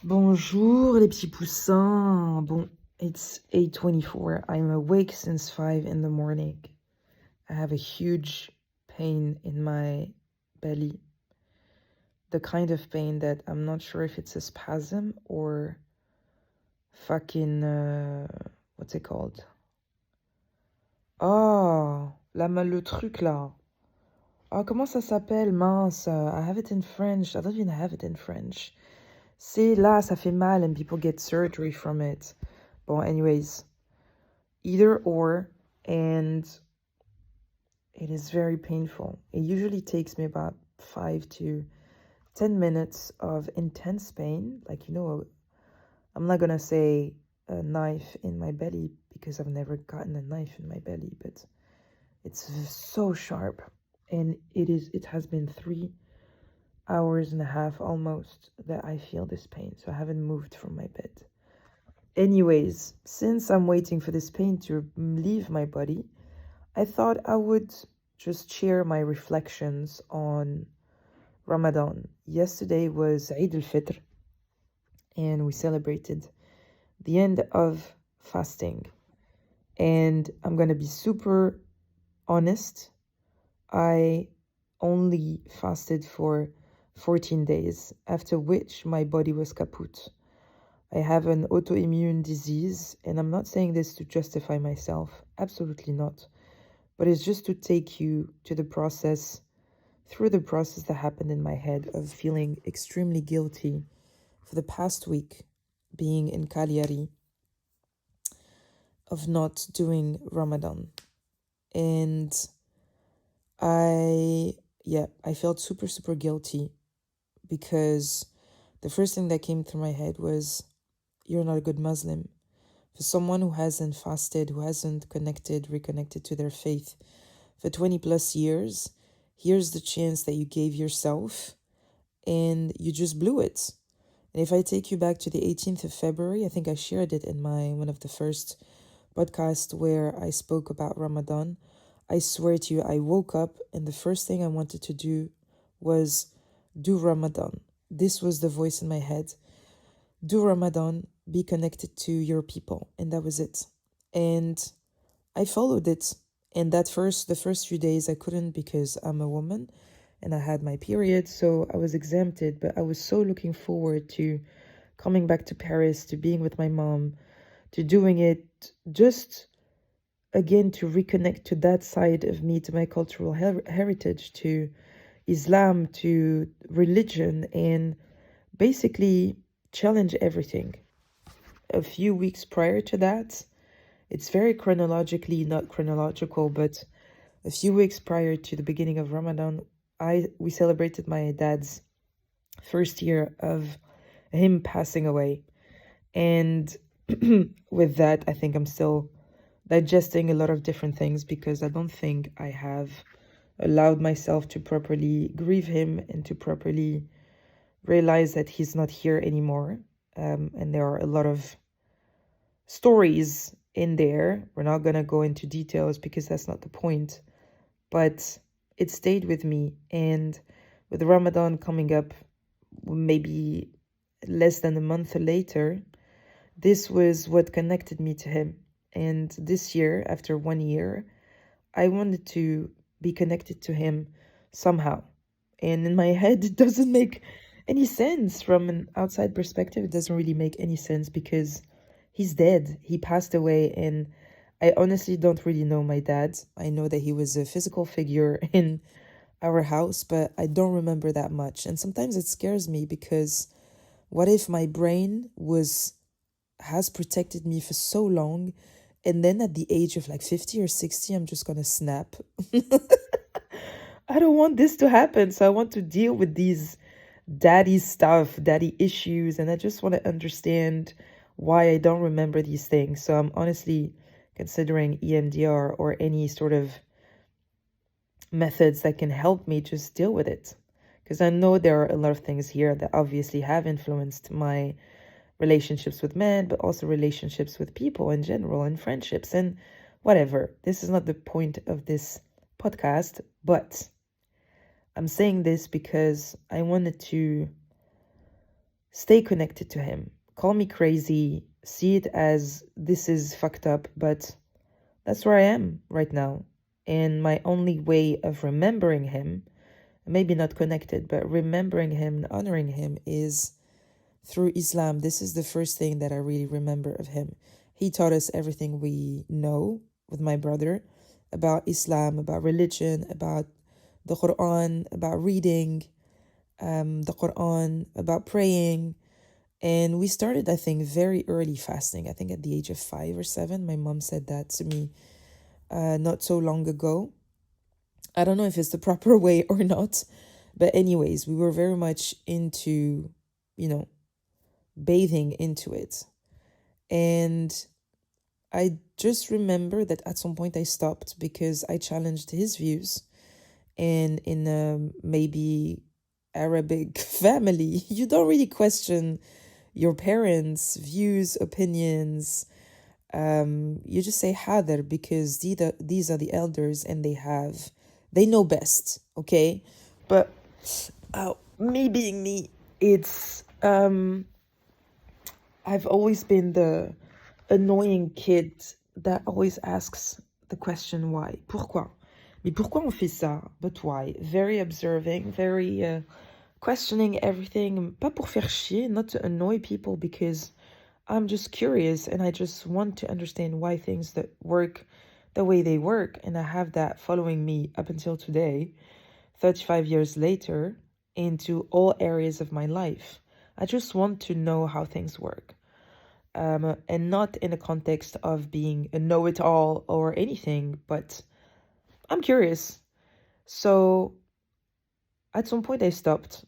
Bonjour les petits poussins. Bon, it's 8:24. I'm awake since 5 in the morning. I have a huge pain in my belly. The kind of pain that I'm not sure if it's a spasm or fucking what's it called? Oh, le truc là. Oh, comment ça s'appelle? Mince. I have it in French. I don't even have it in French. C'est là, ça fait mal and people get surgery from it. Bon, anyways, either or, and it is very painful. It usually takes me about 5 to 10 minutes of intense pain. Like, I'm not gonna say a knife in my belly because I've never gotten a knife in my belly, but it's so sharp. And it has been 3 hours and a half almost that I feel this pain. So I haven't moved from my bed. Anyways, since I'm waiting for this pain to leave my body, I thought I would just share my reflections on Ramadan. Yesterday was Eid al-Fitr, and we celebrated the end of fasting. And I'm gonna be super honest. I only fasted for 14 days, after which my body was kaput. I have an autoimmune disease, and I'm not saying this to justify myself, absolutely not. But it's just to take you to through the process that happened in my head of feeling extremely guilty for the past week, being in Cagliari, of not doing Ramadan. And I felt super, super guilty because the first thing that came through my head was, you're not a good Muslim. For someone who hasn't fasted, who hasn't reconnected to their faith for 20 plus years, here's the chance that you gave yourself and you just blew it. And if I take you back to the 18th of February, I think I shared it in one of the first podcasts where I spoke about Ramadan. I swear to you, I woke up and the first thing I wanted to do was do Ramadan. This was the voice in my head. Do Ramadan, be connected to your people. And that was it. And I followed it. And the first few days I couldn't because I'm a woman and I had my period, so I was exempted. But I was so looking forward to coming back to Paris, to being with my mom, to doing it just again to reconnect to that side of me, to my cultural heritage, to Islam, to religion, and basically challenge everything. A few weeks prior to that, it's very chronologically not chronological, but a few weeks prior to the beginning of Ramadan, we celebrated my dad's first year of him passing away. And with that, I think I'm still digesting a lot of different things because I don't think I have allowed myself to properly grieve him and to properly realize that he's not here anymore. And there are a lot of stories in there. We're not going to go into details because that's not the point. But it stayed with me. And with Ramadan coming up, maybe less than a month later, this was what connected me to him. And this year, after 1 year, I wanted to be connected to him somehow. And in my head, it doesn't make any sense. From an outside perspective, it doesn't really make any sense because he's dead. He passed away, and I honestly don't really know my dad. I know that he was a physical figure in our house, but I don't remember that much. And sometimes it scares me because what if my brain has protected me for so long, and then at the age of like 50 or 60, I'm just gonna snap. I don't want this to happen. So I want to deal with these daddy stuff, daddy issues, and I just want to understand why I don't remember these things. So I'm honestly considering EMDR or any sort of methods that can help me just deal with it. Because I know there are a lot of things here that obviously have influenced my relationships with men, but also relationships with people in general and friendships and whatever. This is not the point of this podcast, but I'm saying this because I wanted to stay connected to him. Call me crazy, see it as this is fucked up, but that's where I am right now. And my only way of remembering him, maybe not connected, but remembering him and honoring him, is through Islam. This is the first thing that I really remember of him. He taught us everything we know with my brother about Islam, about religion, about the Quran, about reading the Quran, about praying. And we started, I think, very early fasting. I think at the age of 5 or 7. My mom said that to me not so long ago. I don't know if it's the proper way or not. But anyways, we were very much into, bathing into it. And I just remember that at some point I stopped because I challenged his views. And in a maybe Arabic family, you don't really question your parents' views, opinions. You just say Hadar because these are the elders and they know best, okay? But me being me, it's I've always been the annoying kid that always asks the question why. Pourquoi? Mais pourquoi on fait ça? But why? Very observing, very questioning everything. Pas pour faire chier, not to annoy people, because I'm just curious and I just want to understand why things that work the way they work. And I have that following me up until today, 35 years later, into all areas of my life. I just want to know how things work. And not in a context of being a know-it-all or anything, but I'm curious. So at some point I stopped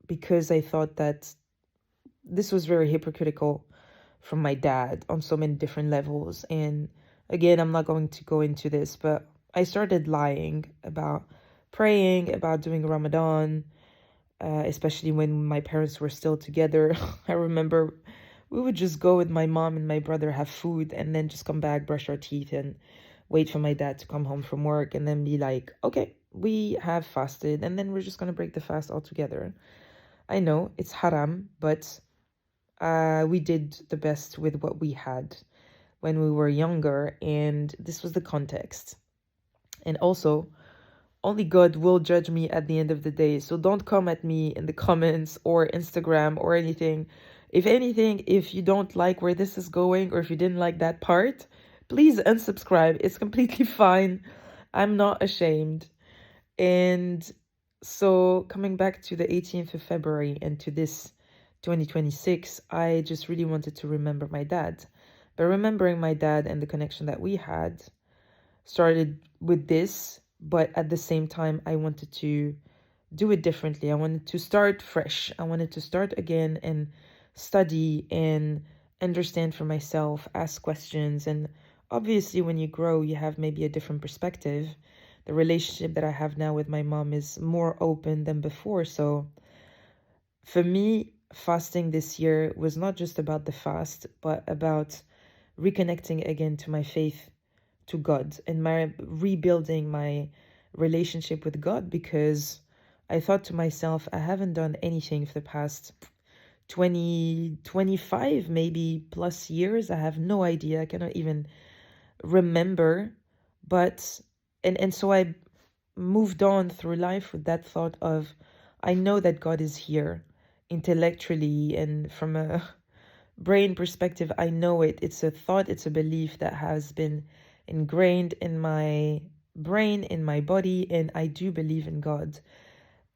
because I thought that this was very hypocritical from my dad on so many different levels. And again, I'm not going to go into this, but I started lying about praying, about doing Ramadan, especially when my parents were still together. I remember we would just go with my mom and my brother, have food, and then just come back, brush our teeth, and wait for my dad to come home from work, and then be like, okay, we have fasted, and then we're just going to break the fast altogether. I know it's haram, but we did the best with what we had when we were younger, and this was the context. And also, only God will judge me at the end of the day, so don't come at me in the comments or Instagram or anything. If anything, if you don't like where this is going or if you didn't like that part, please unsubscribe. It's completely fine. I'm not ashamed. And so coming back to the 18th of February and to this 2026, I just really wanted to remember my dad. But remembering my dad and the connection that we had started with this, but at the same time, I wanted to do it differently. I wanted to start fresh. I wanted to start again and study and understand for myself, ask questions. And obviously, when you grow, you have maybe a different perspective. The relationship that I have now with my mom is more open than before. So for me, fasting this year was not just about the fast, but about reconnecting again to my faith, to God, and my rebuilding my relationship with God, because I thought to myself, I haven't done anything for the past 20, 25 maybe plus years. I have no idea. I cannot even remember. But and so I moved on through life with that thought of, I know that God is here intellectually and from a brain perspective. I know it. It's a thought, it's a belief that has been ingrained in my brain, in my body, and I do believe in God.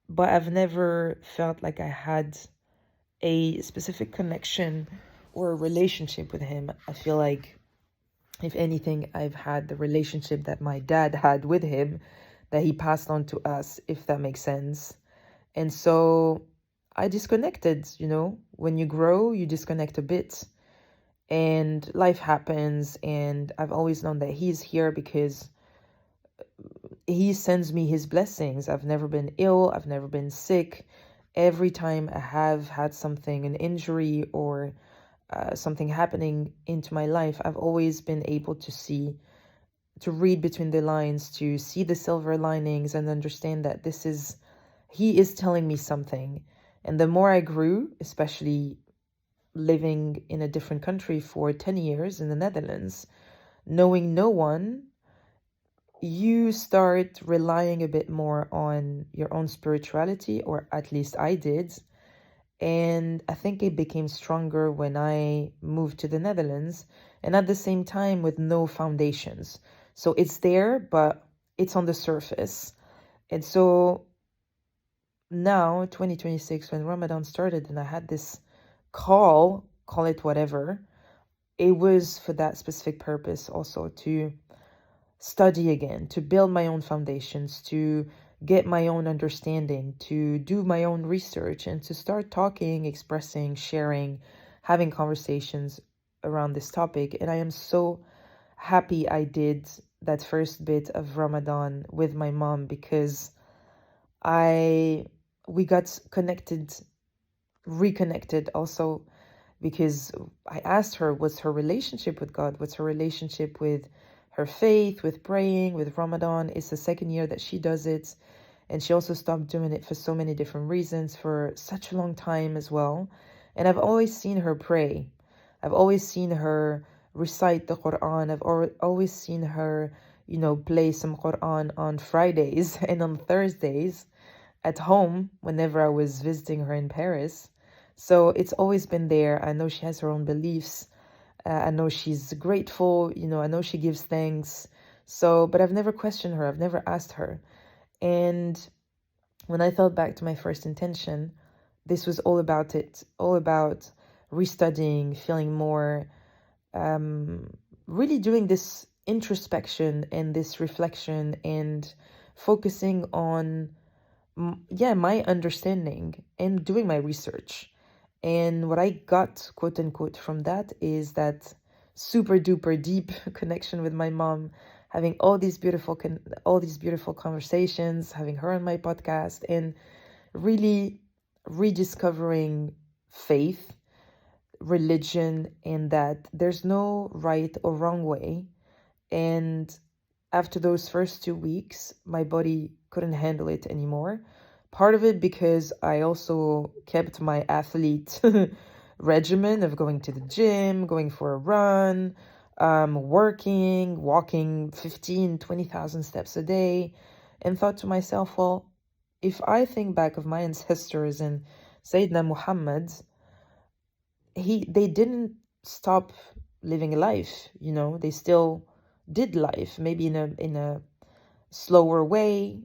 But I've never felt like I had a specific connection or a relationship with him. I feel like, if anything, I've had the relationship that my dad had with him, that he passed on to us, if that makes sense. And so I disconnected, when you grow, you disconnect a bit. And life happens, and I've always known that he's here because he sends me his blessings. I've never been ill. I've never been sick. Every time I have had something, an injury or something happening into my life, I've always been able to read between the lines, to see the silver linings and understand that he is telling me something. And the more I grew, especially living in a different country for 10 years in the Netherlands, knowing no one, you start relying a bit more on your own spirituality, or at least I did. And I think it became stronger when I moved to the Netherlands, and at the same time with no foundations. So it's there, but it's on the surface. And so now, 2026, when Ramadan started and I had this call it whatever, it was for that specific purpose also, to study again, to build my own foundations, to get my own understanding, to do my own research, and to start talking, expressing, sharing, having conversations around this topic. And I am so happy I did that first bit of Ramadan with my mom, because we got reconnected also, because I asked her what's her relationship with God, what's her relationship with her faith, with praying, with Ramadan. It's the second year that she does it, and she also stopped doing it for so many different reasons for such a long time as well. And I've always seen her pray. I've always seen her recite the Quran. I've always seen her, play some Quran on Fridays and on Thursdays at home whenever I was visiting her in Paris. So it's always been there. I know she has her own beliefs. I know she's grateful. I know she gives thanks. So, but I've never questioned her. I've never asked her. And when I thought back to my first intention, this was all about it, all about restudying, feeling more, really doing this introspection and this reflection and focusing on, my understanding and doing my research. And what I got, quote unquote, from that is that super duper deep connection with my mom, having all these beautiful conversations, having her on my podcast, and really rediscovering faith, religion, and that there's no right or wrong way. And after those first 2 weeks, my body couldn't handle it anymore. Part of it because I also kept my athlete regimen of going to the gym, going for a run, walking 15, 20,000 steps a day, and thought to myself, well, if I think back of my ancestors and Sayyidina Muhammad, they didn't stop living life, they still did life, maybe in a slower way,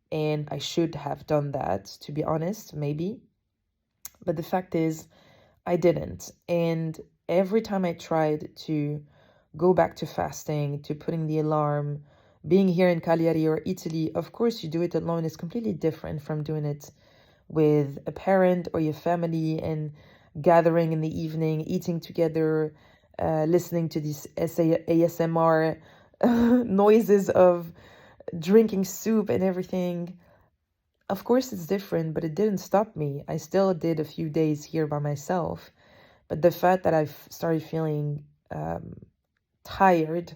and I should have done that, to be honest, maybe. But the fact is, I didn't. And every time I tried to go back to fasting, to putting the alarm, being here in Cagliari or Italy, of course, you do it alone. It's completely different from doing it with a parent or your family and gathering in the evening, eating together, listening to these ASMR noises of drinking soup and everything. Of course, it's different, but it didn't stop me. I still did a few days here by myself. But the fact that I've started feeling tired,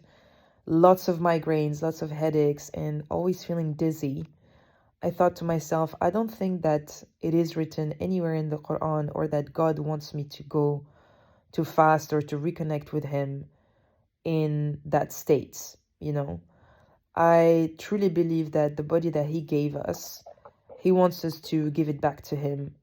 lots of migraines, lots of headaches, and always feeling dizzy, I thought to myself, I don't think that it is written anywhere in the Quran or that God wants me to go to fast or to reconnect with Him in that state, I truly believe that the body that He gave us, He wants us to give it back to Him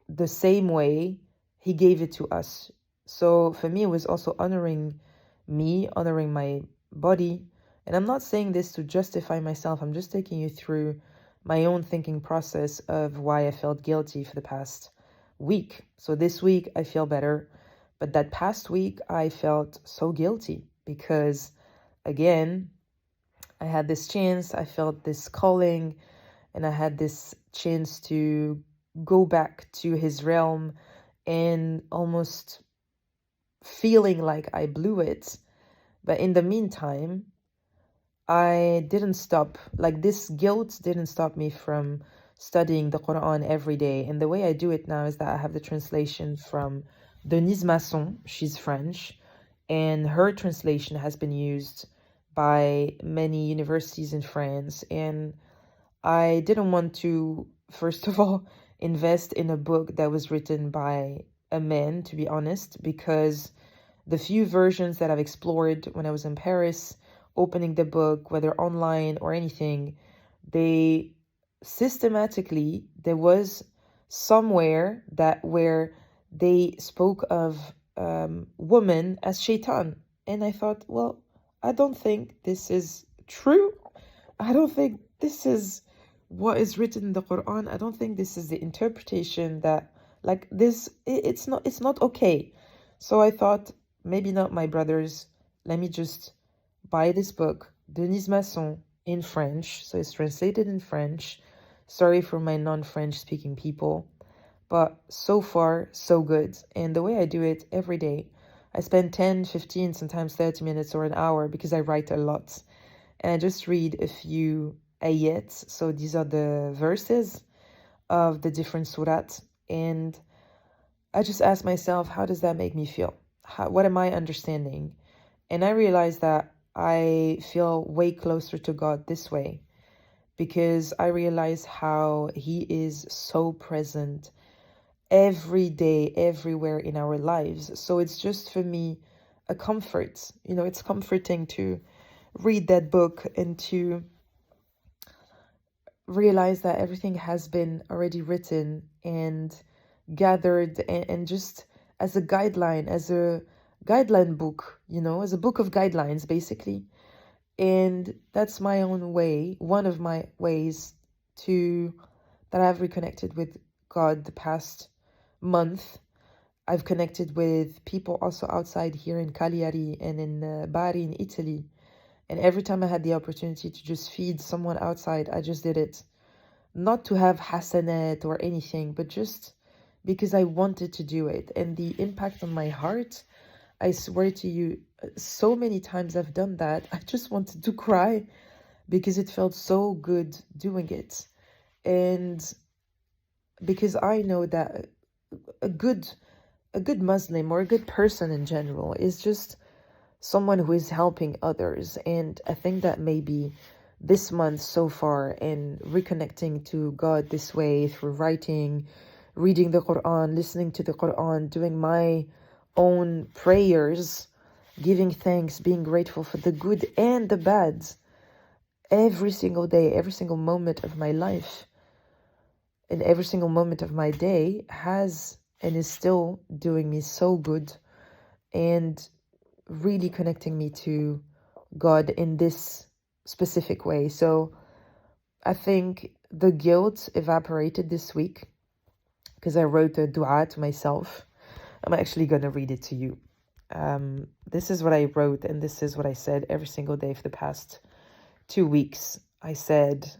the same way He gave it to us. So for me, it was also honoring me, honoring my body. And I'm not saying this to justify myself. I'm just taking you through my own thinking process of why I felt guilty for the past week. So this week, I feel better. But that past week, I felt so guilty because, again, I had this chance, I felt this calling, and I had this chance to go back to His realm, and almost feeling like I blew it. But in the meantime, I didn't stop. Like, this guilt didn't stop me from studying the Quran every day. And the way I do it now is that I have the translation from Denise Masson. She's French, and her translation has been used by many universities in France. And I didn't want to, first of all, invest in a book that was written by a man, to be honest, because the few versions that I've explored when I was in Paris, opening the book, whether online or anything, they systematically, there was somewhere that where they spoke of woman as shaitan. And I thought, well, I don't think this is true. I don't think this is what is written in the Quran. I don't think this is the interpretation that like this it's not okay. So I thought maybe not, my brothers. Let me just buy this book, Denise Masson, in French. So it's translated in French. Sorry for my non-French speaking people, but so far so good. And the way I do it every day, I spend 10, 15, sometimes 30 minutes or an hour because I write a lot. And I just read a few ayats. So these are the verses of the different surat. And I just ask myself, how does that make me feel? What am I understanding? And I realize that I feel way closer to God this way, because I realize how He is so present every day, everywhere in our lives. So it's just for me a comfort. It's comforting to read that book and to realize that everything has been already written and gathered, and just as a guideline, as a guideline book, as a book of guidelines, basically. And that's my own way, one of my ways that I've reconnected with God the past month. I've connected with people also outside here in Cagliari and in Bari in Italy. And every time I had the opportunity to just feed someone outside, I just did it. Not to have hasanat or anything, but just because I wanted to do it. And the impact on my heart, I swear to you, so many times I've done that, I just wanted to cry because it felt so good doing it. And because I know that a good Muslim, or a good person in general, is just someone who is helping others. And I think that maybe this month so far, in reconnecting to God this way through writing, reading the Quran, listening to the Quran, doing my own prayers, giving thanks, being grateful for the good and the bad, every single day, every single moment of my life, and every single moment of my day has and is still doing me so good, and really connecting me to God in this specific way. So I think the guilt evaporated this week because I wrote a dua to myself. I'm actually going to read it to you. This is what I wrote, and this is what I said every single day for the past 2 weeks. I said,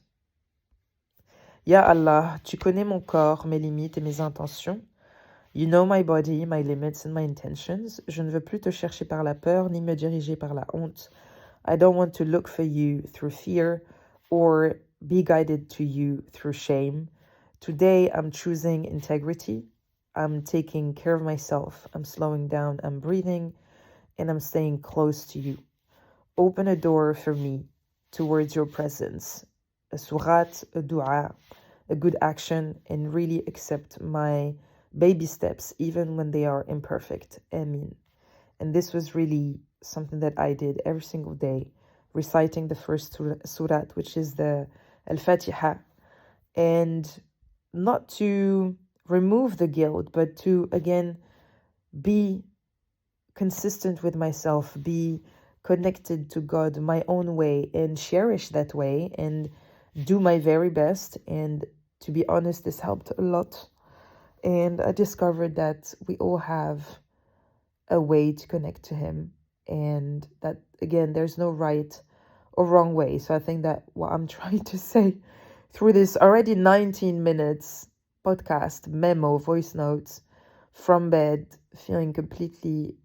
Ya Allah, tu connais mon corps, mes limites et mes intentions. You know my body, my limits and my intentions. Je ne veux plus te chercher par la peur, ni me diriger par la honte. I don't want to look for you through fear or be guided to you through shame. Today, I'm choosing integrity. I'm taking care of myself. I'm slowing down. I'm breathing, and I'm staying close to you. Open a door for me towards your presence. A surat, a dua, a good action, and really accept my baby steps, even when they are imperfect. Amin. And this was really something that I did every single day, reciting the first surat, which is the Al-Fatiha, and not to remove the guilt, but to, again, be consistent with myself, be connected to God my own way, and cherish that way, and do my very best. And to be honest, this helped a lot. And I discovered that we all have a way to connect to Him, and that, again, there's no right or wrong way. So I think that what I'm trying to say through this already 19 minutes podcast, memo, voice notes from bed, feeling completely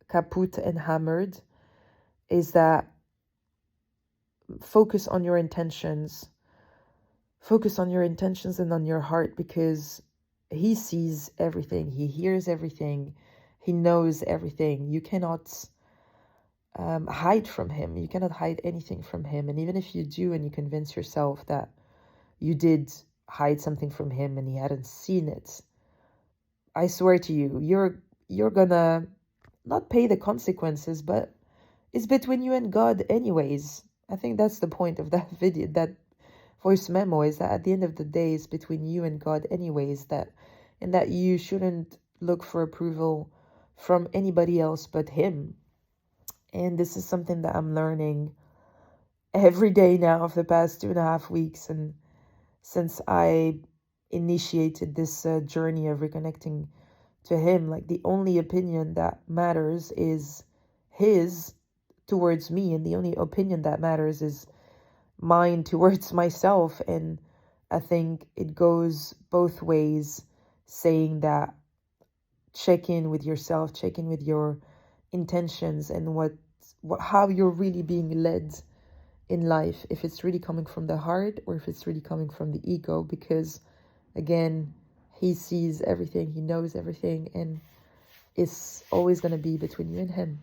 kaput and hammered, is that focus on your intentions. Focus on your intentions and on your heart, because He sees everything. He hears everything. He knows everything. You cannot hide from Him. You cannot hide anything from Him. And even if you do, and you convince yourself that you did hide something from Him and He hadn't seen it, I swear to you, you're gonna not pay the consequences, but it's between you and God anyways. I think that's the point of that video, that voice memo, is that at the end of the day, it's between you and God anyways, and that you shouldn't look for approval from anybody else but him. And this is something that I'm learning every day now for the past 2.5 weeks, and since I initiated this journey of reconnecting to him, like the only opinion that matters is his towards me, and the only opinion that matters is mine towards myself. And I think it goes both ways, saying that check in with yourself, check in with your intentions, and how you're really being led in life, if it's really coming from the heart or if it's really coming from the ego. Because again, he sees everything, he knows everything, and it's always going to be between you and him.